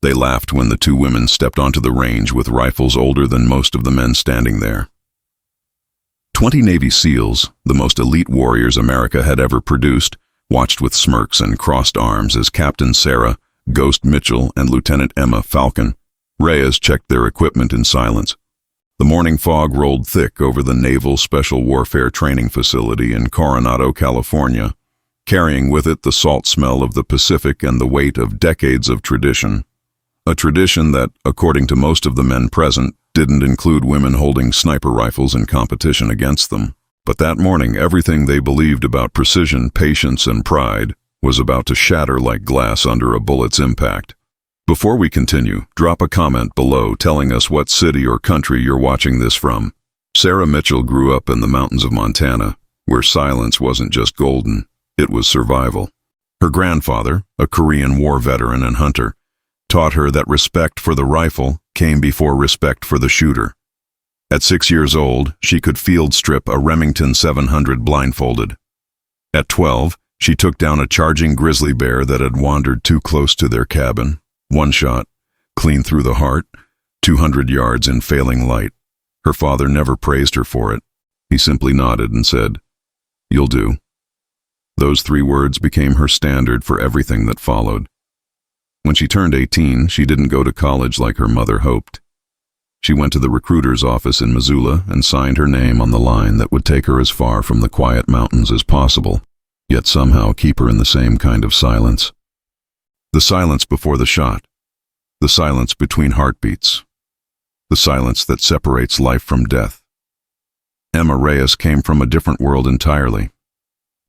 They laughed when the two women stepped onto the range with rifles older than most of the men standing there. 20 Navy SEALs, the most elite warriors America had ever produced, watched with smirks and crossed arms as Captain Sarah, Ghost Mitchell, and Lieutenant Emma Falcon Reyes checked their equipment in silence. The morning fog rolled thick over the Naval Special Warfare Training Facility in Coronado, California, carrying with it the salt smell of the Pacific and the weight of decades of tradition. A tradition that, according to most of the men present, didn't include women holding sniper rifles in competition against them. But that morning, everything they believed about precision, patience, and pride was about to shatter like glass under a bullet's impact. Before we continue, drop a comment below telling us what city or country you're watching this from. Sarah Mitchell grew up in the mountains of Montana, where silence wasn't just golden, it was survival. Her grandfather, a Korean War veteran and hunter, taught her that respect for the rifle came before respect for the shooter. At 6 years old, she could field strip a Remington 700 blindfolded. At 12, she took down a charging grizzly bear that had wandered too close to their cabin. One shot, clean through the heart, 200 yards in failing light. Her father never praised her for it. He simply nodded and said, "You'll do." Those 3 words became her standard for everything that followed. When she turned 18, she didn't go to college like her mother hoped. She went to the recruiter's office in Missoula and signed her name on the line that would take her as far from the quiet mountains as possible, yet somehow keep her in the same kind of silence. The silence before the shot. The silence between heartbeats. The silence that separates life from death. Emma Reyes came from a different world entirely.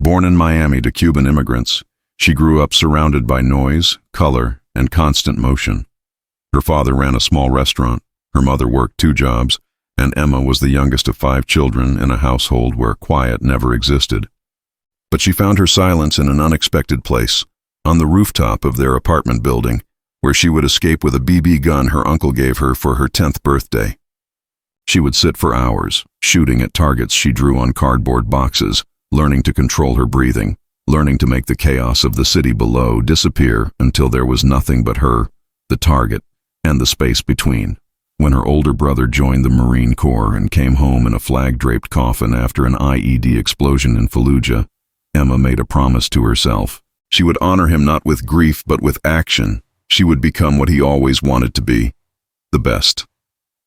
Born in Miami to Cuban immigrants, she grew up surrounded by noise, color, and constant motion. Her father ran a small restaurant, her mother worked 2 jobs, and Emma was the youngest of 5 children in a household where quiet never existed. But she found her silence in an unexpected place, on the rooftop of their apartment building, where she would escape with a BB gun her uncle gave her for her 10th birthday. She would sit for hours, shooting at targets she drew on cardboard boxes, learning to control her breathing, learning to make the chaos of the city below disappear until there was nothing but her, the target, and the space between. When her older brother joined the Marine Corps and came home in a flag-draped coffin after an IED explosion in Fallujah, Emma made a promise to herself. She would honor him not with grief but with action. She would become what he always wanted to be, the best.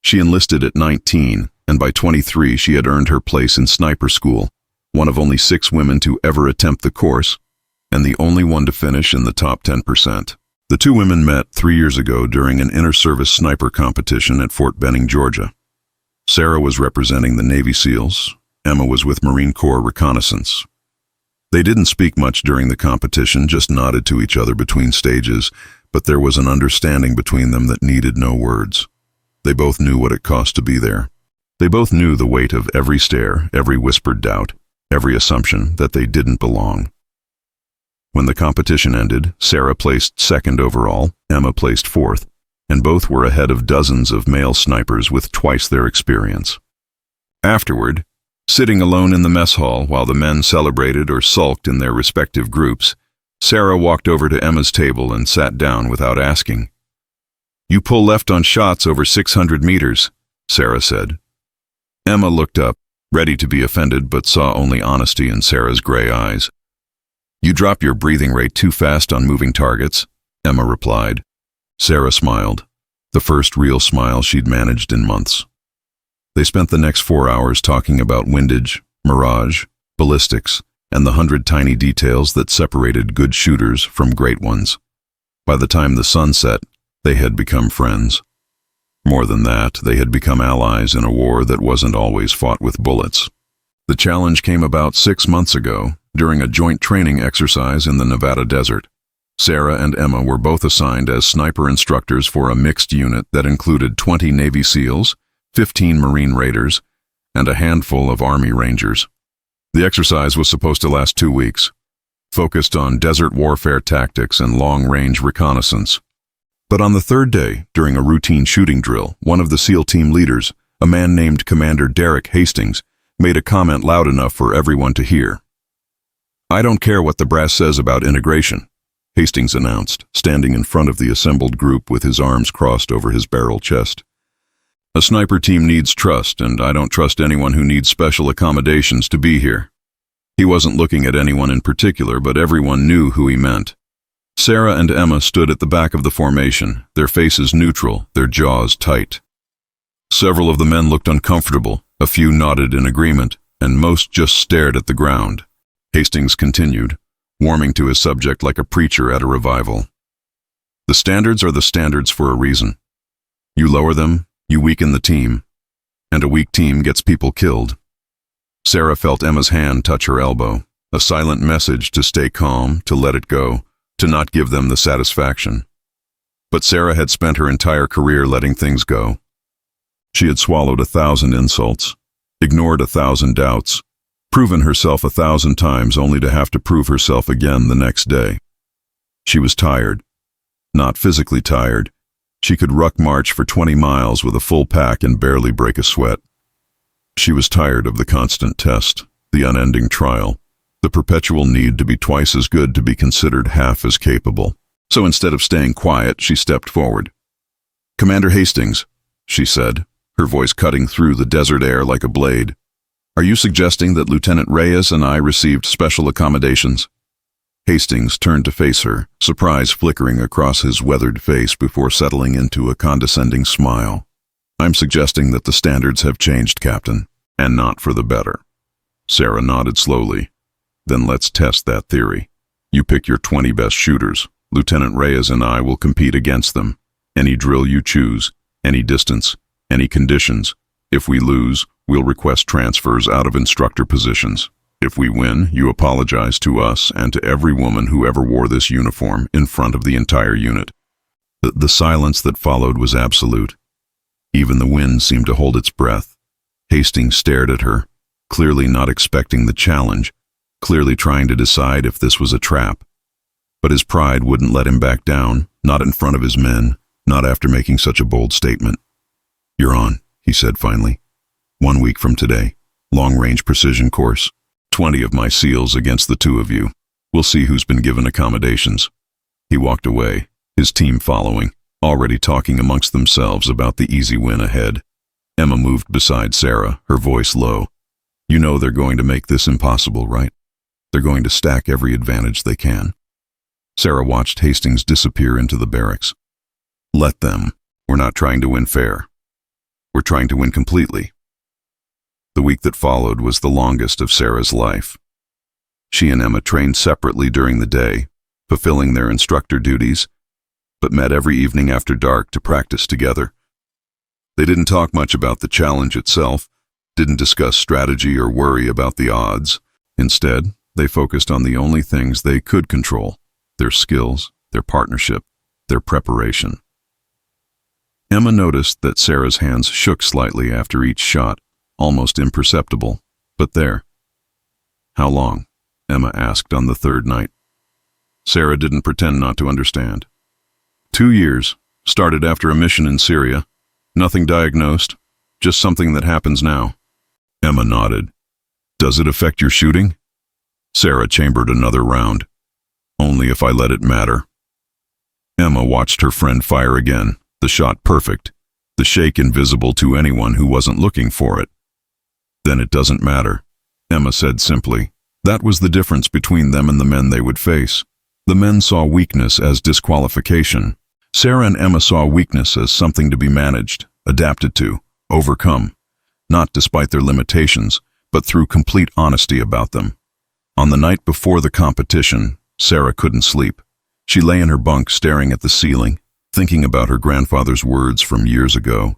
She enlisted at 19, and by 23 she had earned her place in sniper school, one of only 6 women to ever attempt the course, and the only one to finish in the top 10%. The 2 women met 3 years ago during an inter-service sniper competition at Fort Benning, Georgia. Sarah was representing the Navy SEALs. Emma was with Marine Corps reconnaissance. They didn't speak much during the competition, just nodded to each other between stages, but there was an understanding between them that needed no words. They both knew what it cost to be there. They both knew the weight of every stare, every whispered doubt, every assumption that they didn't belong. When the competition ended, Sarah placed 2nd overall, Emma placed 4th, and both were ahead of dozens of male snipers with twice their experience. Afterward, sitting alone in the mess hall while the men celebrated or sulked in their respective groups, Sarah walked over to Emma's table and sat down without asking. "You pull left on shots over 600 meters, Sarah said. Emma looked up, ready to be offended, but saw only honesty in Sarah's gray eyes. "You drop your breathing rate too fast on moving targets," Emma replied. Sarah smiled, the first real smile she'd managed in months. They spent the next 4 hours talking about windage, mirage, ballistics, and the 100 tiny details that separated good shooters from great ones. By the time the sun set, they had become friends. More than that, they had become allies in a war that wasn't always fought with bullets. The challenge came about 6 months ago, during a joint training exercise in the Nevada desert. Sarah and Emma were both assigned as sniper instructors for a mixed unit that included 20 Navy SEALs, 15 Marine Raiders, and a handful of Army Rangers. The exercise was supposed to last 2 weeks, focused on desert warfare tactics and long-range reconnaissance. But on the 3rd day, during a routine shooting drill, one of the SEAL team leaders, a man named Commander Derek Hastings, made a comment loud enough for everyone to hear. "I don't care what the brass says about integration," Hastings announced, standing in front of the assembled group with his arms crossed over his barrel chest. A sniper team needs trust, and I don't trust anyone who needs special accommodations to be here. He wasn't looking at anyone in particular, but everyone knew who he meant. Sarah and Emma stood at the back of the formation, their faces neutral, their jaws tight. Several of the men looked uncomfortable, a few nodded in agreement, and most just stared at the ground. Hastings continued, warming to his subject like a preacher at a revival. The standards are the standards for a reason. You lower them, you weaken the team, and a weak team gets people killed. Sarah felt Emma's hand touch her elbow, a silent message to stay calm, to let it go, to not give them the satisfaction. But Sarah had spent her entire career letting things go. She had swallowed 1,000 insults, ignored 1,000 doubts, proven herself 1,000 times only to have to prove herself again the next day. She was tired. Not physically tired. She could ruck march for 20 miles with a full pack and barely break a sweat. She was tired of the constant test, the unending trial, the perpetual need to be twice as good to be considered half as capable. So instead of staying quiet, she stepped forward. "Commander Hastings," she said, her voice cutting through the desert air like a blade. "Are you suggesting that Lieutenant Reyes and I received special accommodations?" Hastings turned to face her, surprise flickering across his weathered face before settling into a condescending smile. "I'm suggesting that the standards have changed, Captain, and not for the better." Sarah nodded slowly. "Then let's test that theory. You pick your 20 best shooters. Lieutenant Reyes and I will compete against them. Any drill you choose, any distance, any conditions. If we lose, we'll request transfers out of instructor positions. If we win, you apologize to us and to every woman who ever wore this uniform in front of the entire unit." The silence that followed was absolute. Even the wind seemed to hold its breath. Hastings stared at her, clearly not expecting the challenge, clearly trying to decide if this was a trap. But his pride wouldn't let him back down, not in front of his men, not after making such a bold statement. "You're on," he said finally. "1 week from today, long-range precision course. 20 of my SEALs against the 2 of you. We'll see who's been given accommodations." He walked away, his team following, already talking amongst themselves about the easy win ahead. Emma moved beside Sarah, her voice low. "You know they're going to make this impossible, right? They're going to stack every advantage they can." Sarah watched Hastings disappear into the barracks. "Let them. We're not trying to win fair. We're trying to win completely." The week that followed was the longest of Sarah's life. She and Emma trained separately during the day, fulfilling their instructor duties, but met every evening after dark to practice together. They didn't talk much about the challenge itself, didn't discuss strategy or worry about the odds. Instead, they focused on the only things they could control: their skills, their partnership, their preparation. Emma noticed that Sarah's hands shook slightly after each shot, almost imperceptible, but there. "How long?" Emma asked on the 3rd night. Sarah didn't pretend not to understand. 2 years, started after a mission in Syria. Nothing diagnosed, just something that happens now." Emma nodded. "Does it affect your shooting?" Sarah chambered another round. "Only if I let it matter." Emma watched her friend fire again, the shot perfect, the shake invisible to anyone who wasn't looking for it. "Then it doesn't matter," Emma said simply. That was the difference between them and the men they would face. The men saw weakness as disqualification. Sarah and Emma saw weakness as something to be managed, adapted to, overcome, not despite their limitations, but through complete honesty about them. On the night before the competition, Sarah couldn't sleep. She lay in her bunk staring at the ceiling, thinking about her grandfather's words from years ago.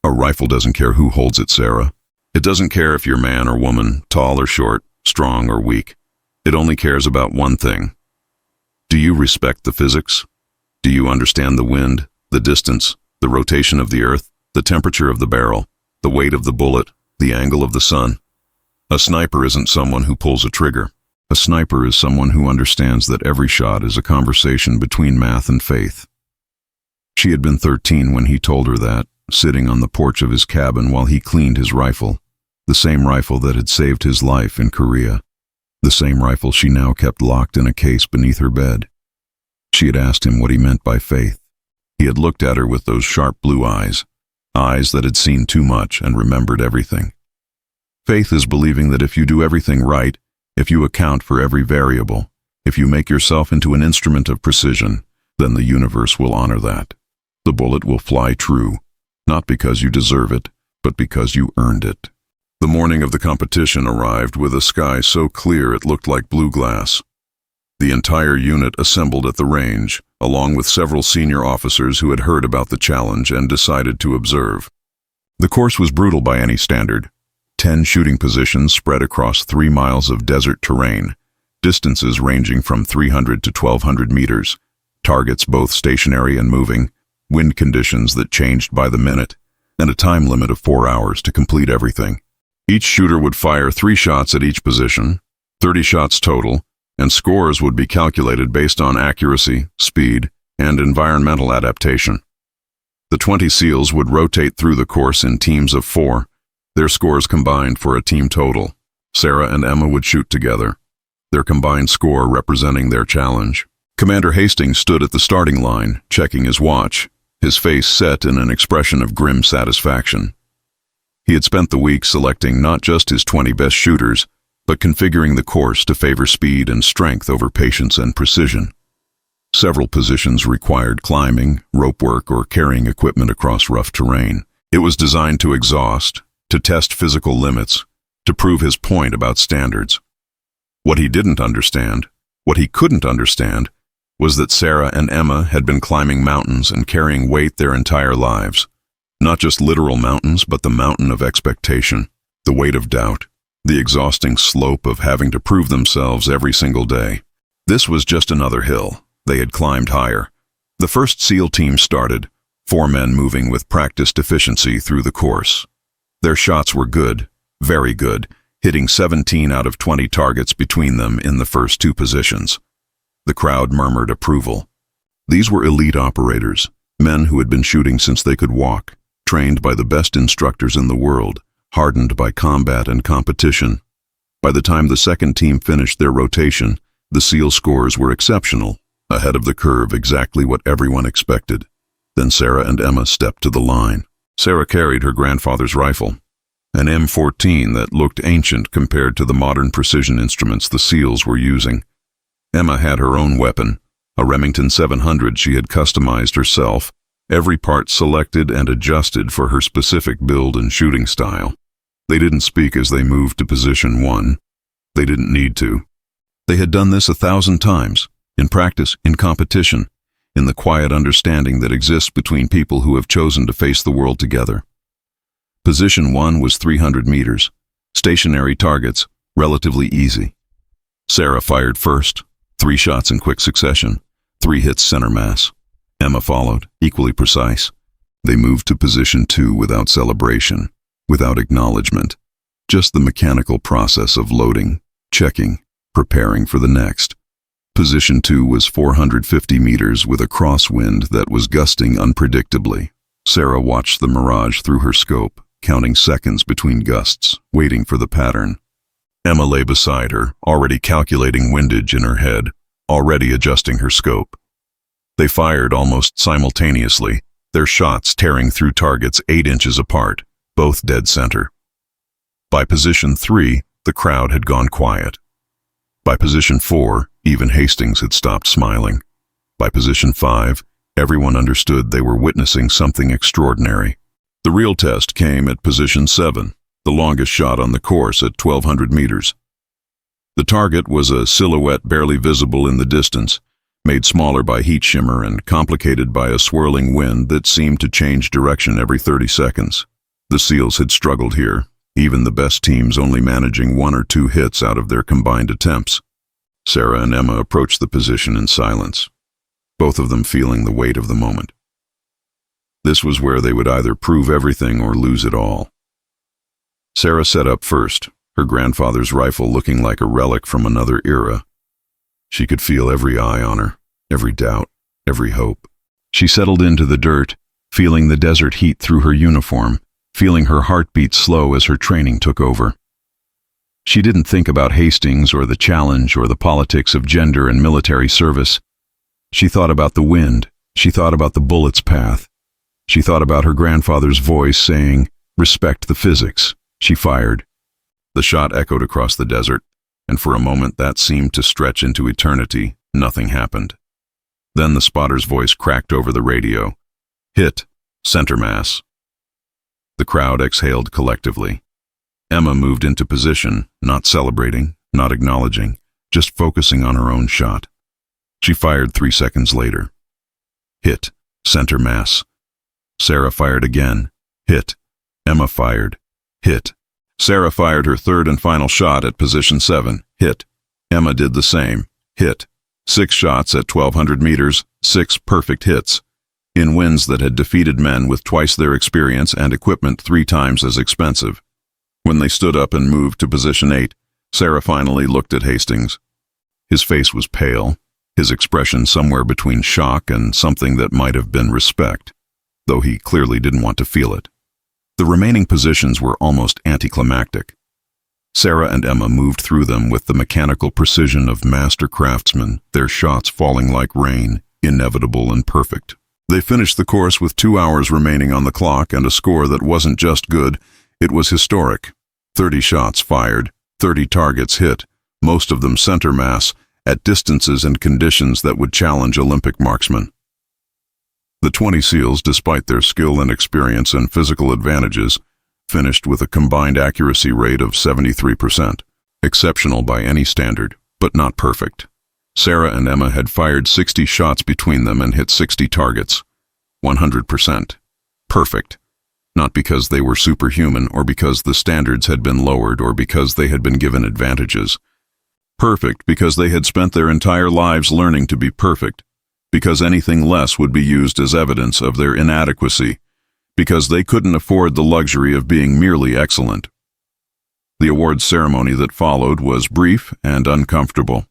"A rifle doesn't care who holds it, Sarah. It doesn't care if you're man or woman, tall or short, strong or weak. It only cares about one thing. Do you respect the physics? Do you understand the wind, the distance, the rotation of the earth, the temperature of the barrel, the weight of the bullet, the angle of the sun? A sniper isn't someone who pulls a trigger. A sniper is someone who understands that every shot is a conversation between math and faith." She had been 13 when he told her that, sitting on the porch of his cabin while he cleaned his rifle, the same rifle that had saved his life in Korea, the same rifle she now kept locked in a case beneath her bed. She had asked him what he meant by faith. He had looked at her with those sharp blue eyes, eyes that had seen too much and remembered everything. Faith is believing that if you do everything right, if you account for every variable, if you make yourself into an instrument of precision, then the universe will honor that. The bullet will fly true, not because you deserve it, but because you earned it. The morning of the competition arrived with a sky so clear it looked like blue glass. The entire unit assembled at the range, along with several senior officers who had heard about the challenge and decided to observe. The course was brutal by any standard. 10 shooting positions spread across 3 miles of desert terrain, distances ranging from 300 to 1,200 meters, targets both stationary and moving, wind conditions that changed by the minute, and a time limit of 4 hours to complete everything. Each shooter would fire 3 shots at each position, 30 shots total, and scores would be calculated based on accuracy, speed, and environmental adaptation. The 20 SEALs would rotate through the course in teams of 4, their scores combined for a team total. Sarah and Emma would shoot together, their combined score representing their challenge. Commander Hastings stood at the starting line, checking his watch, his face set in an expression of grim satisfaction. He had spent the week selecting not just his 20 best shooters, but configuring the course to favor speed and strength over patience and precision. Several positions required climbing, rope work, or carrying equipment across rough terrain. It was designed to exhaust, to test physical limits, to prove his point about standards. What he didn't understand, what he couldn't understand, was that Sarah and Emma had been climbing mountains and carrying weight their entire lives. Not just literal mountains, but the mountain of expectation, the weight of doubt, the exhausting slope of having to prove themselves every single day. This was just another hill. They had climbed higher. The first SEAL team started, 4 men moving with practiced efficiency through the course. Their shots were good, very good, hitting 17 out of 20 targets between them in the first 2 positions. The crowd murmured approval. These were elite operators, men who had been shooting since they could walk, trained by the best instructors in the world, hardened by combat and competition. By the time the second team finished their rotation, the SEAL scores were exceptional, ahead of the curve, exactly what everyone expected. Then Sarah and Emma stepped to the line. Sarah carried her grandfather's rifle, an M14 that looked ancient compared to the modern precision instruments the SEALs were using. Emma had her own weapon, a Remington 700 she had customized herself, every part selected and adjusted for her specific build and shooting style. They didn't speak as they moved to position 1. They didn't need to. They had done this 1,000 times, in practice, in competition, in the quiet understanding that exists between people who have chosen to face the world together. Position 1 was 300 meters, stationary targets, relatively easy. Sarah fired first, 3 shots in quick succession, 3 hits center mass. Emma followed, equally precise. They moved to position 2 without celebration, without acknowledgement, just the mechanical process of loading, checking, preparing for the next. Position 2 was 450 meters with a crosswind that was gusting unpredictably. Sarah watched the mirage through her scope, counting seconds between gusts, waiting for the pattern. Emma lay beside her, already calculating windage in her head, already adjusting her scope. They fired almost simultaneously, their shots tearing through targets 8 inches apart, both dead center. By position 3, the crowd had gone quiet. By position 4, even Hastings had stopped smiling. By position 5, everyone understood they were witnessing something extraordinary. The real test came at position 7, the longest shot on the course at 1,200 meters. The target was a silhouette barely visible in the distance, made smaller by heat shimmer and complicated by a swirling wind that seemed to change direction every 30 seconds. The SEALs had struggled here, even the best teams only managing 1 or 2 hits out of their combined attempts. Sarah and Emma approached the position in silence, both of them feeling the weight of the moment. This was where they would either prove everything or lose it all. Sarah set up first, her grandfather's rifle looking like a relic from another era. She could feel every eye on her, every doubt, every hope. She settled into the dirt, feeling the desert heat through her uniform, feeling her heartbeat slow as her training took over. She didn't think about Hastings or the challenge or the politics of gender and military service. She thought about the wind. She thought about the bullet's path. She thought about her grandfather's voice saying, "Respect the physics." She fired. The shot echoed across the desert, and for a moment that seemed to stretch into eternity. Nothing happened. Then the spotter's voice cracked over the radio. "Hit. Center mass." The crowd exhaled collectively. Emma moved into position, not celebrating, not acknowledging, just focusing on her own shot. She fired 3 seconds later. Hit. Center mass. Sarah fired again. Hit. Emma fired. Hit. Sarah fired her third and final shot at position 7. Hit. Emma did the same. Hit. 6 shots at 1,200 meters, 6 perfect hits. In winds that had defeated men with twice their experience and equipment 3 times as expensive. When they stood up and moved to position 8, Sarah finally looked at Hastings. His face was pale, his expression somewhere between shock and something that might have been respect, though he clearly didn't want to feel it. The remaining positions were almost anticlimactic. Sarah and Emma moved through them with the mechanical precision of master craftsmen, their shots falling like rain, inevitable and perfect. They finished the course with 2 hours remaining on the clock and a score that wasn't just good, it was historic. 30 shots fired, 30 targets hit, most of them center mass, at distances and conditions that would challenge Olympic marksmen. The 20 SEALs, despite their skill and experience and physical advantages, finished with a combined accuracy rate of 73%, exceptional by any standard, but not perfect. Sarah and Emma had fired 60 shots between them and hit 60 targets. 100%. Perfect. Not because they were superhuman or because the standards had been lowered or because they had been given advantages. Perfect because they had spent their entire lives learning to be perfect, because anything less would be used as evidence of their inadequacy, because they couldn't afford the luxury of being merely excellent. The awards ceremony that followed was brief and uncomfortable.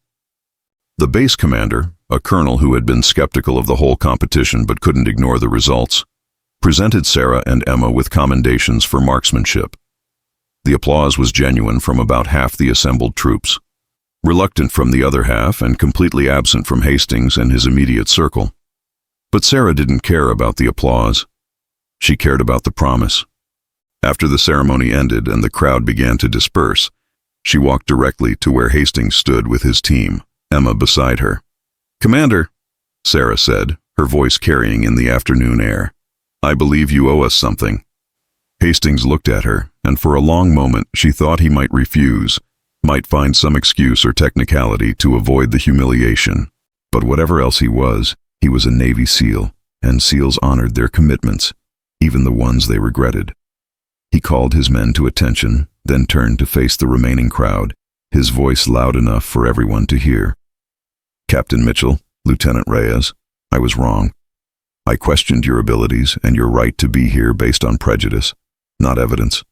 The base commander, a colonel who had been skeptical of the whole competition but couldn't ignore the results, presented Sarah and Emma with commendations for marksmanship. The applause was genuine from about half the assembled troops, reluctant from the other half and completely absent from Hastings and his immediate circle. But Sarah didn't care about the applause. She cared about the promise. After the ceremony ended and the crowd began to disperse, she walked directly to where Hastings stood with his team, Emma beside her. "Commander," Sarah said, her voice carrying in the afternoon air, "I believe you owe us something." Hastings looked at her, and for a long moment she thought he might refuse, might find some excuse or technicality to avoid the humiliation. But whatever else he was a Navy SEAL, and SEALs honored their commitments, even the ones they regretted. He called his men to attention, then turned to face the remaining crowd, his voice loud enough for everyone to hear. "Captain Mitchell, Lieutenant Reyes, I was wrong. I questioned your abilities and your right to be here based on prejudice, not evidence.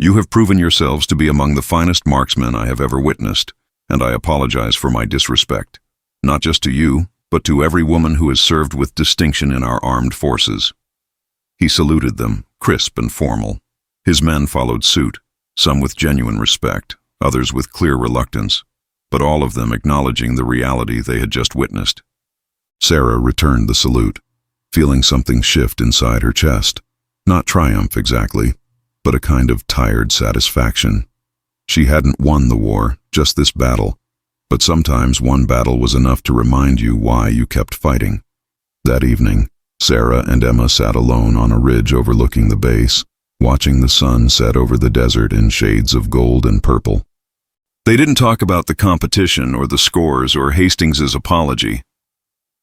You have proven yourselves to be among the finest marksmen I have ever witnessed, and I apologize for my disrespect, not just to you, but to every woman who has served with distinction in our armed forces." He saluted them, crisp and formal. His men followed suit, some with genuine respect, others with clear reluctance, but all of them acknowledging the reality they had just witnessed. Sarah returned the salute, feeling something shift inside her chest. Not triumph exactly, but a kind of tired satisfaction. She hadn't won the war, just this battle, but sometimes one battle was enough to remind you why you kept fighting. That evening, Sarah and Emma sat alone on a ridge overlooking the base, watching the sun set over the desert in shades of gold and purple. They didn't talk about the competition or the scores or Hastings's apology.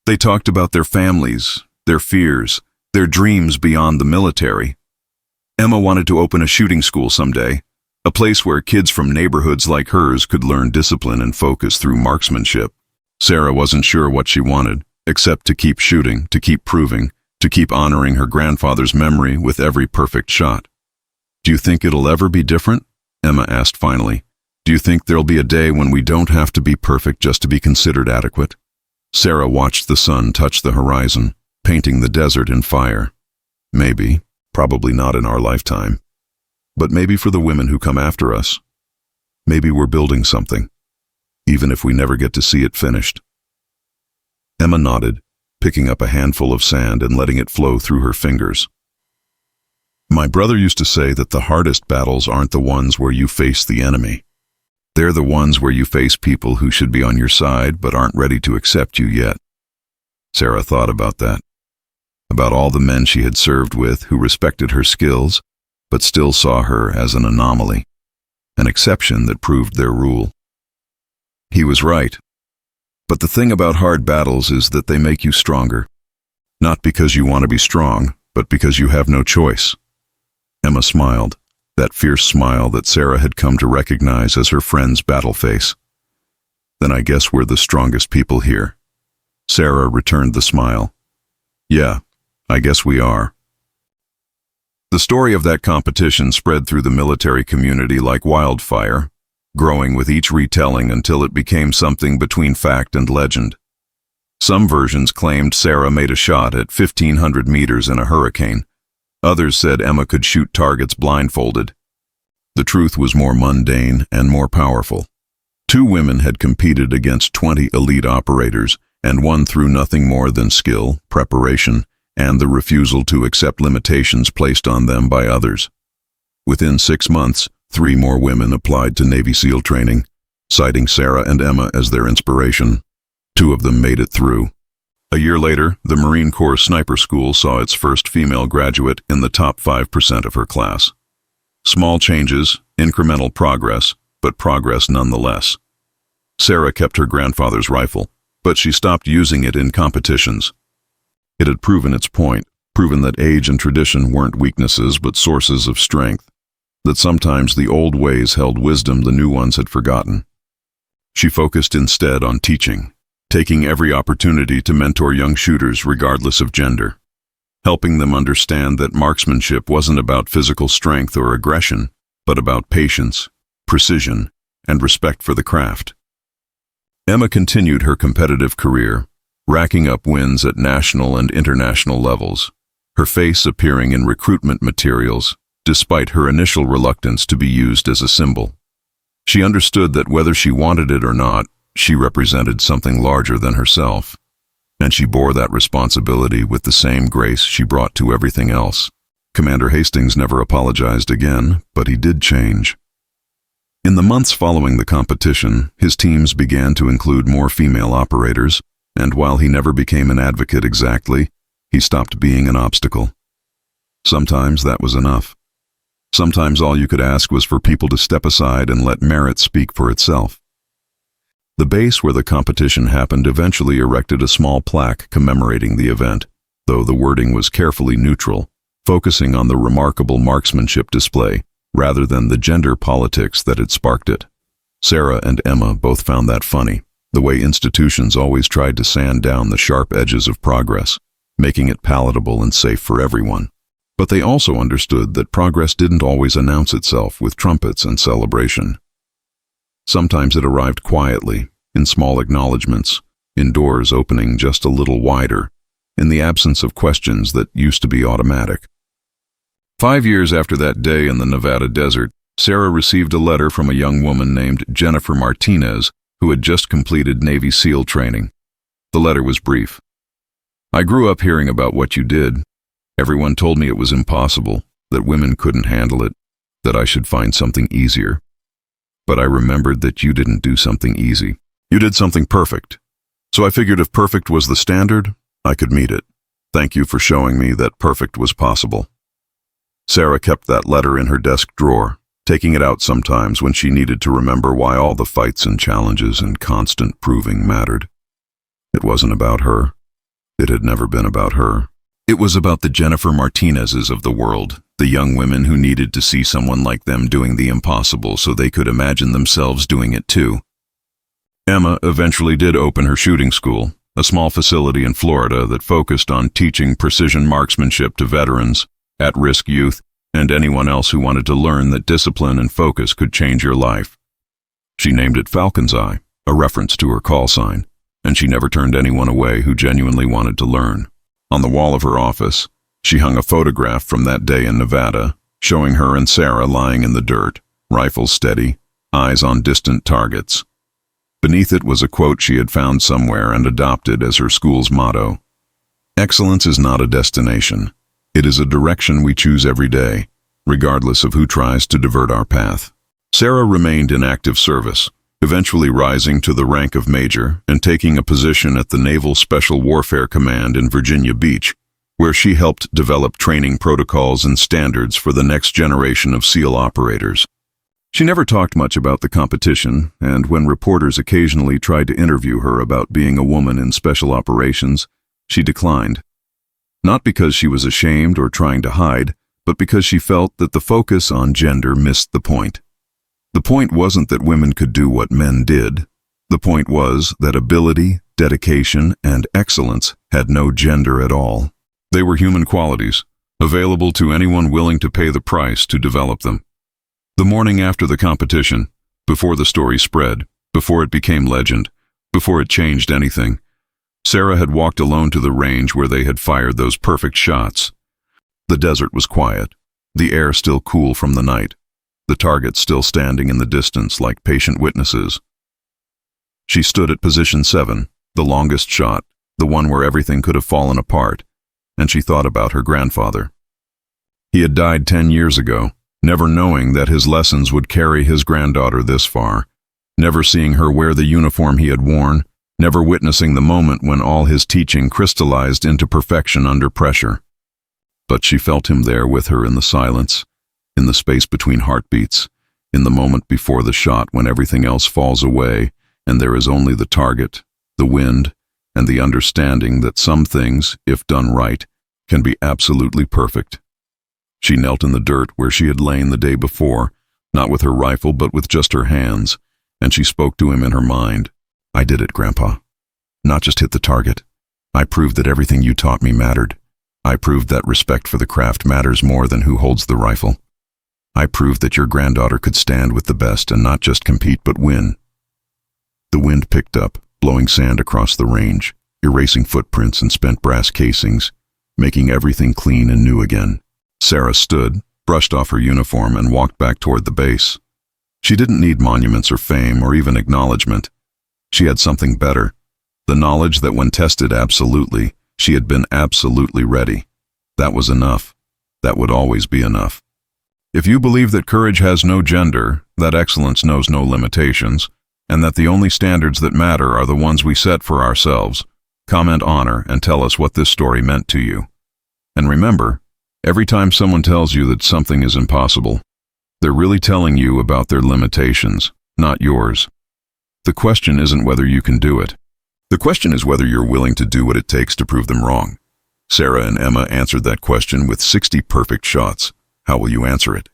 They talked about their families, their fears, their dreams beyond the military. Emma wanted to open a shooting school someday, a place where kids from neighborhoods like hers could learn discipline and focus through marksmanship. Sarah wasn't sure what she wanted, except to keep shooting, to keep proving, to keep honoring her grandfather's memory with every perfect shot. "Do you think it'll ever be different?" Emma asked finally. "Do you think there'll be a day when we don't have to be perfect just to be considered adequate?" Sarah watched the sun touch the horizon, painting the desert in fire. "Maybe, probably not in our lifetime. But maybe for the women who come after us. Maybe we're building something, even if we never get to see it finished." Emma nodded, picking up a handful of sand and letting it flow through her fingers. My brother used to say that the hardest battles aren't the ones where you face the enemy. They're the ones where you face people who should be on your side but aren't ready to accept you yet. Sarah thought about that. About all the men she had served with who respected her skills but still saw her as an anomaly, an exception that proved their rule. He was right. But the thing about hard battles is that they make you stronger. Not because you want to be strong, but because you have no choice. Emma smiled, that fierce smile that Sarah had come to recognize as her friend's battle face. Then I guess we're the strongest people here. Sarah returned the smile. Yeah, I guess we are. The story of that competition spread through the military community like wildfire, growing with each retelling until it became something between fact and legend. Some versions claimed Sarah made a shot at 1,500 meters in a hurricane. Others said Emma could shoot targets blindfolded. The truth was more mundane and more powerful. 2 women had competed against 20 elite operators and won through nothing more than skill, preparation, and the refusal to accept limitations placed on them by others. Within 6 months, 3 more women applied to Navy SEAL training, citing Sarah and Emma as their inspiration. 2 of them made it through. A year later, the Marine Corps Sniper School saw its first female graduate in the top 5% of her class. Small changes, incremental progress, but progress nonetheless. Sarah kept her grandfather's rifle, but she stopped using it in competitions. It had proven its point, proven that age and tradition weren't weaknesses but sources of strength, that sometimes the old ways held wisdom the new ones had forgotten. She focused instead on teaching, taking every opportunity to mentor young shooters regardless of gender, helping them understand that marksmanship wasn't about physical strength or aggression, but about patience, precision, and respect for the craft. Emma continued her competitive career, racking up wins at national and international levels, her face appearing in recruitment materials, despite her initial reluctance to be used as a symbol. She understood that whether she wanted it or not, she represented something larger than herself, and she bore that responsibility with the same grace she brought to everything else. Commander Hastings never apologized again, but he did change. In the months following the competition, his teams began to include more female operators, and while he never became an advocate exactly, he stopped being an obstacle. Sometimes that was enough. Sometimes all you could ask was for people to step aside and let merit speak for itself. The base where the competition happened eventually erected a small plaque commemorating the event, though the wording was carefully neutral, focusing on the remarkable marksmanship display rather than the gender politics that had sparked it. Sarah and Emma both found that funny, the way institutions always tried to sand down the sharp edges of progress, making it palatable and safe for everyone. But they also understood that progress didn't always announce itself with trumpets and celebration. Sometimes it arrived quietly, in small acknowledgments, in doors opening just a little wider, in the absence of questions that used to be automatic. 5 years after that day in the Nevada desert, Sarah received a letter from a young woman named Jennifer Martinez, who had just completed Navy SEAL training. The letter was brief. I grew up hearing about what you did. Everyone told me it was impossible, that women couldn't handle it, that I should find something easier. But I remembered that you didn't do something easy. You did something perfect. So I figured if perfect was the standard, I could meet it. Thank you for showing me that perfect was possible. Sarah kept that letter in her desk drawer, taking it out sometimes when she needed to remember why all the fights and challenges and constant proving mattered. It wasn't about her. It had never been about her. It was about the Jennifer Martinezes of the world, the young women who needed to see someone like them doing the impossible so they could imagine themselves doing it too. Emma eventually did open her shooting school, a small facility in Florida that focused on teaching precision marksmanship to veterans, at-risk youth, and anyone else who wanted to learn that discipline and focus could change your life. She named it Falcon's Eye, a reference to her call sign, and she never turned anyone away who genuinely wanted to learn. On the wall of her office, she hung a photograph from that day in Nevada, showing her and Sarah lying in the dirt, rifles steady, eyes on distant targets. Beneath it was a quote she had found somewhere and adopted as her school's motto. Excellence is not a destination. It is a direction we choose every day, regardless of who tries to divert our path. Sarah remained in active service, eventually rising to the rank of major and taking a position at the Naval Special Warfare Command in Virginia Beach, where she helped develop training protocols and standards for the next generation of SEAL operators. She never talked much about the competition, and when reporters occasionally tried to interview her about being a woman in special operations, she declined. Not because she was ashamed or trying to hide, but because she felt that the focus on gender missed the point. The point wasn't that women could do what men did. The point was that ability, dedication, and excellence had no gender at all. They were human qualities, available to anyone willing to pay the price to develop them. The morning after the competition, before the story spread, before it became legend, before it changed anything, Sarah had walked alone to the range where they had fired those perfect shots. The desert was quiet, the air still cool from the night, the targets still standing in the distance like patient witnesses. She stood at position 7, the longest shot, the one where everything could have fallen apart, and she thought about her grandfather. He had died 10 years ago, never knowing that his lessons would carry his granddaughter this far, never seeing her wear the uniform he had worn, never witnessing the moment when all his teaching crystallized into perfection under pressure. But she felt him there with her in the silence, in the space between heartbeats, in the moment before the shot when everything else falls away and there is only the target, the wind, and the understanding that some things, if done right, can be absolutely perfect. She knelt in the dirt where she had lain the day before, not with her rifle but with just her hands, and she spoke to him in her mind. "I did it, Grandpa. Not just hit the target. I proved that everything you taught me mattered. I proved that respect for the craft matters more than who holds the rifle. I proved that your granddaughter could stand with the best and not just compete but win." The wind picked up, blowing sand across the range, erasing footprints and spent brass casings, making everything clean and new again. Sarah stood, brushed off her uniform, and walked back toward the base. She didn't need monuments or fame or even acknowledgement. She had something better, the knowledge that when tested absolutely, she had been absolutely ready. That was enough. That would always be enough. If you believe that courage has no gender, that excellence knows no limitations, and that the only standards that matter are the ones we set for ourselves, comment honor and tell us what this story meant to you. And remember, every time someone tells you that something is impossible, they're really telling you about their limitations, not yours. The question isn't whether you can do it. The question is whether you're willing to do what it takes to prove them wrong. Sarah and Emma answered that question with 60 perfect shots. How will you answer it?